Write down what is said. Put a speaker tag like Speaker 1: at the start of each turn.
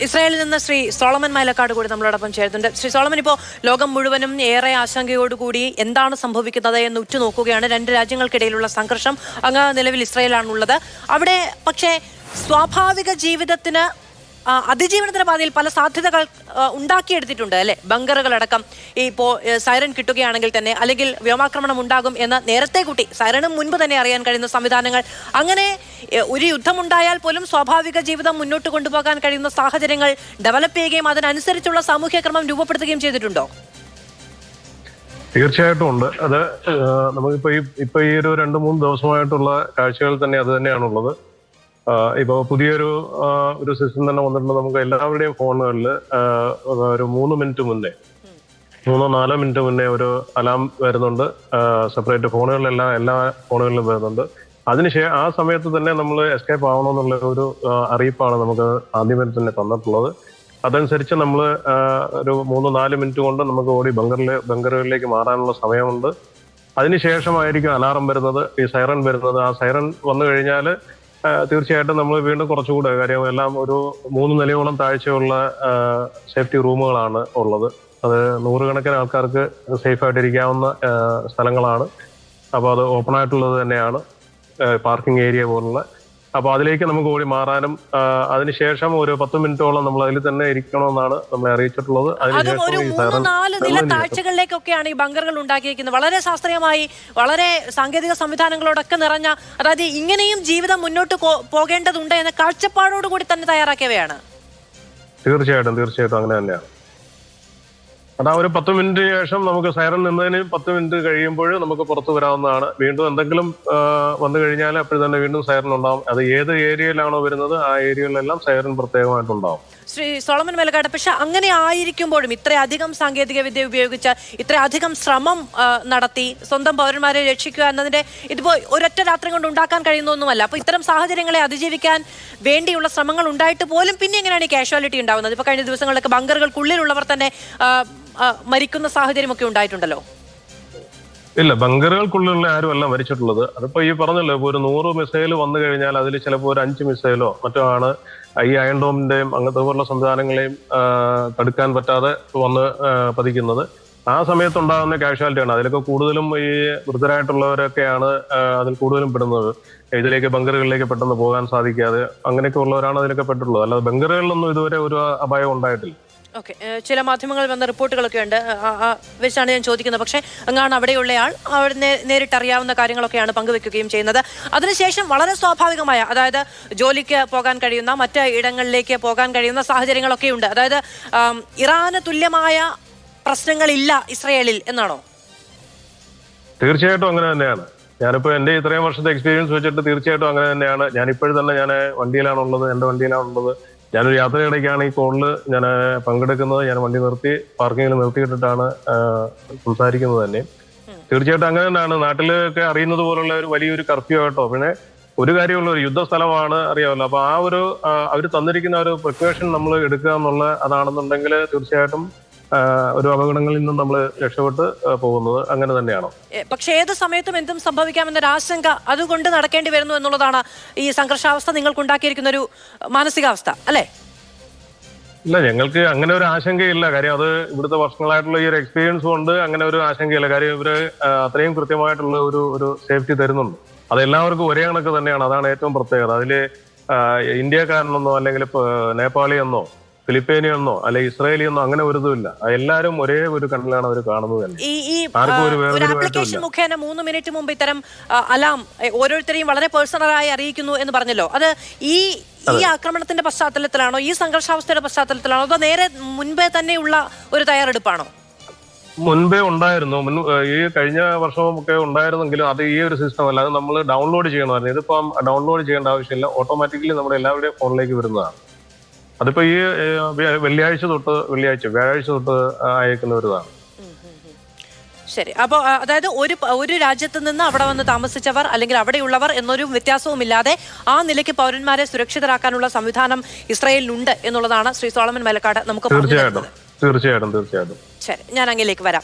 Speaker 1: ഇസ്രായേലിൽ നിന്ന് ശ്രീ സോളമൻ മൈലക്കാട് കൂടി നമ്മളോടൊപ്പം ചേരുന്നുണ്ട്. ശ്രീ സോളമൻ, ഇപ്പോൾ ലോകം മുഴുവനും ഏറെ ആശങ്കയോടുകൂടി എന്താണ് സംഭവിക്കുന്നത് എന്ന് ഉറ്റുനോക്കുകയാണ്. രണ്ട് രാജ്യങ്ങൾക്കിടയിലുള്ള സംഘർഷം അങ്ങ് നിലവിൽ ഇസ്രായേലാണുള്ളത്. അവിടെ പക്ഷേ സ്വാഭാവിക ജീവിതത്തിന് അതിജീവനത്തിന്റെ പാതയിൽ പല സാധ്യതകൾ ഉണ്ടാക്കിയെടുത്തിട്ടുണ്ട് അല്ലെ? ബങ്കറുകളടക്കം ഇപ്പോൾ സൈറൻ കിട്ടുകയാണെങ്കിൽ തന്നെ, അല്ലെങ്കിൽ വ്യോമാക്രമണം ഉണ്ടാകും എന്ന് നേരത്തെ കൂട്ടി സൈറനും മുൻപ് തന്നെ അറിയാൻ കഴിയുന്ന സംവിധാനങ്ങൾ, അങ്ങനെ ഒരു യുദ്ധമുണ്ടായാൽ പോലും സ്വാഭാവിക ജീവിതം മുന്നോട്ട് കൊണ്ടുപോകാൻ കഴിയുന്ന സാഹചര്യങ്ങൾ ഡെവലപ്പ് ചെയ്യുകയും അതിനനുസരിച്ചുള്ള സാമൂഹ്യക്രമം രൂപപ്പെടുത്തുകയും ചെയ്തിട്ടുണ്ടോ?
Speaker 2: തീർച്ചയായിട്ടും ഉണ്ട്. അത് നമുക്കിപ്പോ ഈ ഒരു 2-3 ദിവസമായിട്ടുള്ള കാഴ്ചകൾ തന്നെ അത് തന്നെയാണുള്ളത്. ഇപ്പൊ പുതിയൊരു സിസ്റ്റം തന്നെ വന്നിട്ടുണ്ട്. നമുക്ക് എല്ലാവരുടെയും ഫോണുകളിൽ ഒരു 3 മിനിറ്റ് മുന്നേ 3-4 മിനിറ്റ് മുന്നേ ഒരു അലാം വരുന്നുണ്ട്. സെപ്പറേറ്റ് ഫോണുകളിലെല്ലാം എല്ലാ ഫോണുകളിലും വരുന്നുണ്ട്. ആ സമയത്ത് തന്നെ നമ്മൾ എസ്കേപ്പ് ആവണമെന്നുള്ള ഒരു അറിയിപ്പാണ് നമുക്ക് ആദ്യമേ തന്നെ തന്നിട്ടുള്ളത്. അതനുസരിച്ച് നമ്മൾ ഒരു 3-4 മിനിറ്റ് കൊണ്ട് നമുക്ക് ഓടി ബങ്കറുകളിലേക്ക് മാറാനുള്ള സമയമുണ്ട്. അതിനുശേഷമായിരിക്കും അലാറം വരുന്നത്, ഈ സൈറൻ വരുന്നത്. ആ സൈറൻ വന്നു കഴിഞ്ഞാൽ തീർച്ചയായിട്ടും നമ്മൾ വീണ്ടും കുറച്ചുകൂടെ കാര്യം, എല്ലാം ഒരു 3 നിലയോളം താഴ്ചയുള്ള സേഫ്റ്റി റൂമുകളാണ് ഉള്ളത്. അത് 100 കണക്കിന് ആൾക്കാർക്ക് സേഫ് ആയിട്ടിരിക്കാവുന്ന സ്ഥലങ്ങളാണ്. അപ്പോൾ അത് ഓപ്പൺ ആയിട്ടുള്ളത് തന്നെയാണ്, പാർക്കിംഗ് ഏരിയ പോലുള്ള. അപ്പൊ അതിലേക്ക് നമുക്ക് ഓടി മാറാനും അതിനുശേഷം ഒരു 10 മിനിറ്റോളം നമ്മൾ അതിൽ തന്നെ ഇരിക്കണമെന്നാണ് നമ്മളെ അറിയിച്ചിട്ടുള്ളത്.
Speaker 1: താഴ്ചകളിലേക്കൊക്കെയാണ് ഈ ബങ്കറുകൾ ഉണ്ടാക്കിയിരിക്കുന്നത്. വളരെ ശാസ്ത്രീയമായി, വളരെ സാങ്കേതിക സംവിധാനങ്ങളോടൊക്കെ നിറഞ്ഞ, അതായത് ഇങ്ങനെയും ജീവിതം മുന്നോട്ട് പോകേണ്ടതുണ്ട് എന്ന കാഴ്ചപ്പാടോടുകൂടി തന്നെ തയ്യാറാക്കിയവയാണ്.
Speaker 2: തീർച്ചയായിട്ടും അങ്ങനെ തന്നെയാണ്. അതാ ഒരു 10 മിനിറ്റ് ശേഷം നമുക്ക് സൈറൻ നിന്നതിന് 10 മിനിറ്റ് കഴിയുമ്പോൾ നമുക്ക് പുറത്തു വരാവുന്നതാണ്. വീണ്ടും എന്തെങ്കിലും വന്നു കഴിഞ്ഞാൽ അപ്പോൾ തന്നെ വീണ്ടും സൈറൻ ഉണ്ടാവും. അത് ഏത് ഏരിയയിലാണോ വരുന്നത് ആ ഏരിയയിലെല്ലാം സൈറൻ പ്രത്യേകമായിട്ടുണ്ടാവും.
Speaker 1: ശ്രീ സോളമൻ മൈലക്കാട്, പക്ഷെ അങ്ങനെ ആയിരിക്കുമ്പോഴും ഇത്രയധികം സാങ്കേതിക വിദ്യ ഉപയോഗിച്ച് ഇത്രയധികം ശ്രമം നടത്തി സ്വന്തം പൗരന്മാരെ രക്ഷിക്കുക എന്നതിന്റെ ഇതിപ്പോ ഒരൊറ്റ രാത്രി കൊണ്ട് ഉണ്ടാക്കാൻ കഴിയുന്നൊന്നുമല്ല. അപ്പൊ ഇത്തരം സാഹചര്യങ്ങളെ അതിജീവിക്കാൻ വേണ്ടിയുള്ള ശ്രമങ്ങൾ ഉണ്ടായിട്ട് പോലും പിന്നെ എങ്ങനെയാണ് ഈ കാഷ്വാലിറ്റി ഉണ്ടാവുന്നത്? ഇപ്പൊ കഴിഞ്ഞ ദിവസങ്ങളിലൊക്കെ ബങ്കറുകൾക്കുള്ളിലുള്ളവർ തന്നെ മരിക്കുന്ന സാഹചര്യമൊക്കെ ഉണ്ടായിട്ടുണ്ടല്ലോ.
Speaker 2: ഇല്ല, ബങ്കറുകൾക്കുള്ളിലുള്ള ആരും അല്ല മരിച്ചിട്ടുള്ളത്. അതിപ്പോ ഈ പറഞ്ഞല്ലോ, ഇപ്പൊ ഒരു 100 മിസൈൽ വന്നു കഴിഞ്ഞാൽ അതിൽ ചിലപ്പോൾ ഒരു 5 മിസൈലോ മറ്റോ ആണ് ഈ അയൺ ഡോമിന്റെയും അങ്ങനത്തെ പോലുള്ള സംവിധാനങ്ങളെയും തടുക്കാൻ പറ്റാതെ വന്ന് പതിക്കുന്നത്. ആ സമയത്തുണ്ടാകുന്ന കാഷ്വാലിറ്റിയാണ്. അതിലൊക്കെ കൂടുതലും ഈ വൃദ്ധരായിട്ടുള്ളവരൊക്കെയാണ് അതിൽ കൂടുതലും പെടുന്നത്. ഇതിലേക്ക് ബങ്കറുകളിലേക്ക് പെട്ടെന്ന് പോകാൻ സാധിക്കാതെ അങ്ങനെയൊക്കെ ഉള്ളവരാണ് അതിലൊക്കെ പെട്ടിട്ടുള്ളത്. അല്ലാതെ ബങ്കറുകളിലൊന്നും ഇതുവരെ ഒരു അപായം ഉണ്ടായിട്ടില്ല.
Speaker 1: ഓക്കെ, ചില മാധ്യമങ്ങളിൽ വന്ന റിപ്പോർട്ടുകളൊക്കെ ഉണ്ട്, വെച്ചാണ് ഞാൻ ചോദിക്കുന്നത്. പക്ഷേ അങ്ങാണ് അവിടെയുള്ളയാൾ അവർ നേരിട്ടറിയാവുന്ന കാര്യങ്ങളൊക്കെയാണ് പങ്കുവെക്കുകയും ചെയ്യുന്നത്. അതിനുശേഷം വളരെ സ്വാഭാവികമായ, അതായത് ജോലിക്ക് പോകാൻ കഴിയുന്ന, മറ്റ് ഇടങ്ങളിലേക്ക് പോകാൻ കഴിയുന്ന സാഹചര്യങ്ങളൊക്കെ ഉണ്ട്. അതായത് ഇറാന് തുല്യമായ പ്രശ്നങ്ങളില്ല ഇസ്രയേലിൽ എന്നാണോ?
Speaker 2: തീർച്ചയായിട്ടും അങ്ങനെ തന്നെയാണ്. ഞാനിപ്പോ എന്റെ ഇത്രയും വർഷത്തെ എക്സ്പീരിയൻസ് വെച്ചിട്ട് തീർച്ചയായിട്ടും അങ്ങനെ തന്നെയാണ്. ഞാനിപ്പോഴും തന്നെ ഞാൻ വണ്ടിയിലാണുള്ളത്, എന്റെ വണ്ടിയിലാണുള്ളത്. ഞാനൊരു യാത്രയിടയ്ക്കാണ് ഈ കോളിൽ ഞാൻ പങ്കെടുക്കുന്നത്. ഞാൻ വണ്ടി നിർത്തി പാർക്കിങ്ങിൽ നിർത്തിയിട്ടിട്ടാണ് സംസാരിക്കുന്നത് തന്നെ. തീർച്ചയായിട്ടും അങ്ങനെ തന്നെയാണ്. നാട്ടിലൊക്കെ അറിയുന്നത് പോലുള്ള ഒരു വലിയൊരു കർഫ്യൂ ആയിട്ടോ. പിന്നെ ഒരു കാര്യമുള്ള ഒരു യുദ്ധസ്ഥലമാണ്, അറിയാമല്ലോ. അപ്പൊ ആ ഒരു അവർ തന്നിരിക്കുന്ന ഒരു പ്രിക്കോഷൻ നമ്മൾ എടുക്കുക എന്നുള്ള അതാണെന്നുണ്ടെങ്കിൽ തീർച്ചയായിട്ടും ഒരു അപകടങ്ങളിൽ നിന്നും നമ്മൾ രക്ഷപ്പെട്ട് പോകുന്നത് അങ്ങനെ തന്നെയാണോ?
Speaker 1: പക്ഷെ ഏത് സമയത്തും എന്തും സംഭവിക്കാമെന്നൊരു ആശങ്ക അതുകൊണ്ട് നടക്കേണ്ടി വരുന്നു എന്നുള്ളതാണ് ഈ സംഘർഷാവസ്ഥ നിങ്ങൾക്കുണ്ടാക്കിയിരിക്കുന്ന ഒരു മാനസികാവസ്ഥ അല്ലേ?
Speaker 2: ഇല്ല, ഞങ്ങൾക്ക് അങ്ങനെ ഒരു ആശങ്കയില്ല. കാര്യം അത് ഇവിടുത്തെ വർഷങ്ങളായിട്ടുള്ള ഈ ഒരു എക്സ്പീരിയൻസ് കൊണ്ട് അങ്ങനെ ഒരു ആശങ്കയില്ല. കാര്യം ഇവര് അത്രയും കൃത്യമായിട്ടുള്ള ഒരു സേഫ്റ്റി തരുന്നുണ്ട്. അത് എല്ലാവർക്കും ഒരേ കണക്ക് തന്നെയാണ്. അതാണ് ഏറ്റവും പ്രത്യേകത. അതില് ഇന്ത്യക്കാരനെന്നോ അല്ലെങ്കിൽ നേപ്പാളിയെന്നോ ഫിലിപ്പീനിയെന്നോ അല്ലെ ഇസ്രായേലിയെന്നോ അങ്ങനെ ഒരു ഇതുമില്ല. എല്ലാവരും ഒരേ ഒരു കണ്ണിലാണ് അവർ കാണുന്നത് തന്നെ.
Speaker 1: ഒരു ആപ്ലിക്കേഷൻ മുഖേന 3 മിനിറ്റ് മുമ്പ് ഇത്തരം അലാം ഓരോരുത്തരെയും വളരെ പേഴ്സണലായി അറിയിക്കുന്നു എന്ന് പറഞ്ഞല്ലോ. അത് ഈ ആക്രമണത്തിന്റെ പശ്ചാത്തലത്തിലാണോ, ഈ സംഘർഷാവസ്ഥയുടെ പശ്ചാത്തലത്തിലാണോ, അതോ നേരെ മുൻപേ തന്നെയുള്ള ഒരു തയ്യാറെടുപ്പാണോ?
Speaker 2: മുൻപേ ഉണ്ടായിരുന്നു. ഈ കഴിഞ്ഞ വർഷമൊക്കെ ഉണ്ടായിരുന്നെങ്കിലും അത് ഈ ഒരു സിസ്റ്റം അല്ല. അത് നമ്മൾ ഡൗൺലോഡ് ചെയ്യണമായിരുന്നു. ഇതിപ്പം ഡൗൺലോഡ് ചെയ്യേണ്ട ആവശ്യമില്ല. ഓട്ടോമാറ്റിക്കലി നമ്മുടെ എല്ലാവരുടെയും ഫോണിലേക്ക് വരുന്നതാണ്. അതിപ്പോ ഈ വ്യാഴാഴ്ച തൊട്ട് അയക്കുന്ന ഒരു ഇതാണ്.
Speaker 1: ശരി, അപ്പോൾ അതായത് ഒരു രാജ്യത്ത് നിന്ന് അവിടെ വന്ന് താമസിച്ചവർ അല്ലെങ്കിൽ അവിടെയുള്ളവർ എന്നൊരു വ്യത്യാസവുമില്ലാതെ ആ നിലയ്ക്ക് പൗരന്മാരെ സുരക്ഷിതരാക്കാനുള്ള സംവിധാനം ഇസ്രായേലിനുണ്ട് എന്നുള്ളതാണ് ശ്രീ സോളമൻ മൈലക്കാട് നമുക്ക് പറഞ്ഞു തരുന്നത്.
Speaker 2: തീർച്ചയായിട്ടും.
Speaker 1: ശരി, ഞാൻ അങ്ങിലേക്ക് വരാം.